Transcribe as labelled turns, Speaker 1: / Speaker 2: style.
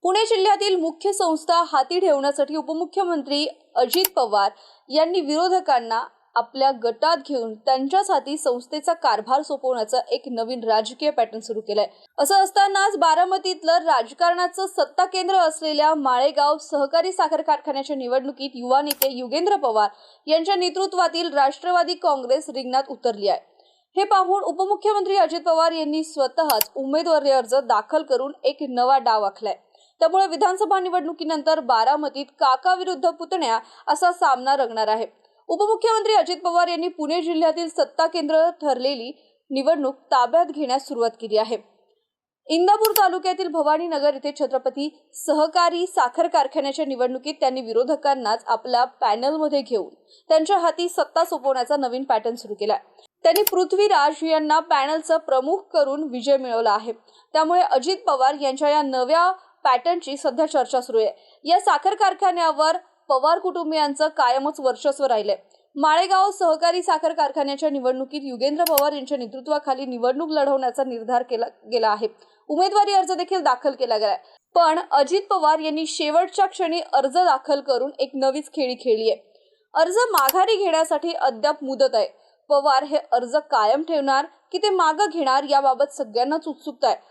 Speaker 1: पुणे जिल्ह्यातील मुख्य संस्था हाती ठेवण्यासाठी उपमुख्यमंत्री अजित पवार यांनी विरोधकांना आपल्या गटात घेऊन त्यांच्याच हाती संस्थेचा कारभार सोपवण्याचा एक नवीन राजकीय पॅटर्न सुरू केलाय। असं असतानाच बारामतीतलं राजकारणाचं सत्ता केंद्र असलेल्या माळेगाव सहकारी साखर कारखान्याच्या निवडणुकीत युवा नेते युगेंद्र पवार यांच्या नेतृत्वातील राष्ट्रवादी काँग्रेस रिंगणात उतरली आहे। हे पाहून उपमुख्यमंत्री अजित पवार यांनी स्वतःच उमेदवारी अर्ज दाखल करून एक नवा डाव आखलाय। त्यामुळे विधानसभा निवडणुकीनंतर बारामतीत काका विरुद्ध पुतण्या असा सामना रंगणार आहे। उपमुख्यमंत्री अजित पवार यांनी पुणे जिल्ह्यातील सत्ता केंद्र ठरलेली निवडणूक ताब्यात घेण्यास सुरुवात केली आहे। इंदापूर तालुक्यातील भवानी नगर येथे छत्रपती सहकारी साखर कारखान्याच्या निवडणुकीत त्यांनी विरोधकांनाच आपल्या पॅनलमध्ये घेऊन त्यांच्या हाती सत्ता सोपवण्याचा नवीन पॅटर्न सुरू केला। त्यांनी पृथ्वीराज यांना पॅनलचा प्रमुख करून विजय मिळवला आहे। त्यामुळे अजित पवार यांच्या या नव्या पॅटर्नची सध्या चर्चा सुरू आहे। या साखर कारखान्यावर पवार कुटुंबियांचं कायमच वर्चस्व राहिले। माळेगाव सहकारी साखर कारखान्याच्या निवडणुकीत युगेंद्र पवार यांच्या नेतृत्वाखाली निवडणूक लढवण्याचा निर्धार केला गेला आहे। उमेदवारी अर्ज देखील दाखल केला गेला, पण अजित पवार यांनी शेवटच्या क्षणी अर्ज दाखल करून एक नवीच खेळी खेळली आहे। अर्ज माघारी घेण्यासाठी अद्याप मुदत आहे। पवार हे अर्ज कायम ठेवणार की ते मागे घेणार याबाबत सगळ्यांनाच उत्सुकता आहे।